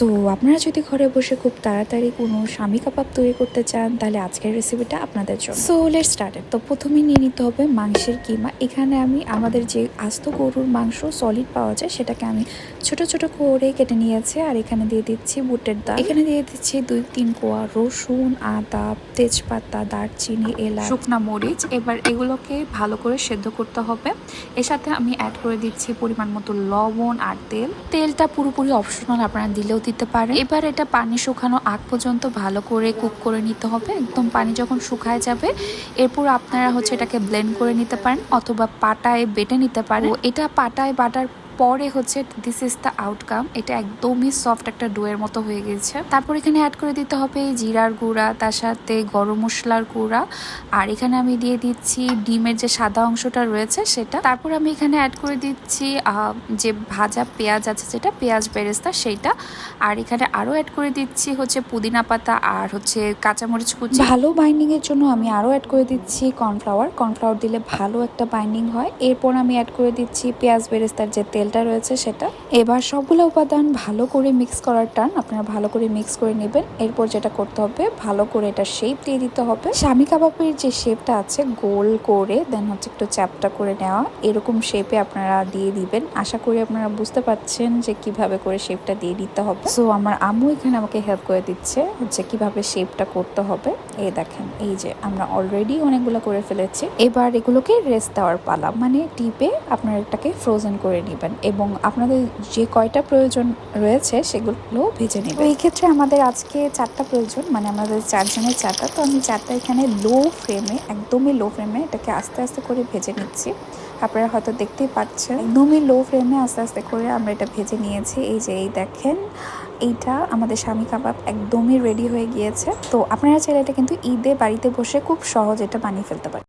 তো আপনারা যদি ঘরে বসে খুব তাড়াতাড়ি কোনো শামি কাবাব তৈরি করতে চান তাহলে আজকের রেসিপিটা আপনাদের জন্য। So let's start. তো প্রথমেই নিয়ে নিতে হবে মাংসের কিমা। এখানে আমি আমাদের যে আস্ত গরুর মাংস সলিড পাওয়া যায় সেটাকে আমি ছোট ছোট করে কেটে নিয়েছি। আর এখানে দিয়ে দিচ্ছি বুটের ডাল, এখানে দিয়ে দিচ্ছি 2-3 কোয়া রসুন, আদা, তেজপাতা, দারচিনি, এলাচ, শুকনা মরিচ। এবার এগুলোকে ভালো করে সেদ্ধ করতে হবে। এর সাথে আমি অ্যাড করে দিচ্ছি পরিমাণ মতো লবণ আর তেল। তেলটা পুরোপুরি অপশনাল, আপনারা দিলেও দিতে পারে। এবার এটা পানি শুকানো আগ পর্যন্ত ভালো করে কুক করে নিতে হবে। একদম পানি যখন শুকায় যাবে এরপর আপনারা এটাকে ব্লেন্ড করে নিতে পারেন অথবা পাটায় বেটে নিতে পারেন। এটা পাটায় বাটার পরে দিস ইজ দ্য আউটকাম। এটা একদমই সফট একটা ডোয়ের মতো হয়ে গেছে। তারপর এখানে অ্যাড করে দিতে হবে জিরার গুঁড়া, তার সাথে গরম মশলার গুঁড়া, আর এখানে আমি দিয়ে দিচ্ছি ডিমের যে সাদা অংশটা রয়েছে সেটা। তারপর আমি এখানে অ্যাড করে দিচ্ছি যে ভাজা পেঁয়াজ আছে, যেটা পেঁয়াজ বেরেস্তা সেইটা। আর এখানে আরও অ্যাড করে দিচ্ছি পুদিনা পাতা আর কাঁচামরিচ কুচি। ভালো বাইন্ডিং এর জন্য আমি আরও অ্যাড করে দিচ্ছি কর্নফ্লাওয়ার। কর্নফ্লাওয়ার দিলে ভালো একটা বাইন্ডিং হয়। এরপর আমি অ্যাড করে দিচ্ছি পেঁয়াজ বেরেস্তার যে তেলটা রয়েছে সেটা। এবার সবগুলো উপাদান ভালো করে মিক্স করার টান আপনারা ভালো করে মিক্স করে নেবেন। এরপর যেটা করতে হবে ভালো করে এটা শেপ দিয়ে দিতে হবে। শামি কাবাবের যে শেপটা আছে গোল করে দেন একটু চ্যাপটা করে নেওয়া, এরকম শেপে আপনারা দিয়ে দিবেন। আশা করি আপনারা বুঝতে পারছেন যে কিভাবে করে শেপটা দিয়ে দিতে হবে। সো আমার আম্মু এখানে আমাকে হেল্প করে দিচ্ছে কিভাবে শেপটা করতে হবে। এই দেখেন, এই যে আমরা অলরেডি অনেকগুলো করে ফেলেছি। এবার এগুলোকে রেস্ট দেওয়ার পালা, মানে টিপে আপনারা এটাকে ফ্রোজেন করে নেবেন এবং আপনাদের যে কয়টা প্রয়োজন রয়েছে সেগুলো ভেজে নেবেন। এই ক্ষেত্রে আমাদের আজকে 4টা প্রয়োজন, মানে আমাদের 4 জনের 4টা। তো আমি 4টা এখানে লো ফ্লেমে, একদমই লো ফ্লেমে এটাকে আস্তে আস্তে করে ভেজে নিচ্ছি। আপনারা হয়তো দেখতেই পাচ্ছেন একদমই লো ফ্লেমে আস্তে আস্তে করে আমরা এটা ভেজে নিয়েছি। এই যে এই দেখেন, এইটা আমাদের শামি কাবাব একদমই রেডি হয়ে গিয়েছে। তো আপনারা চাইলে এটা কিন্তু ঈদে বাড়িতে বসে খুব সহজ এটা বানিয়ে ফেলতে পারেন।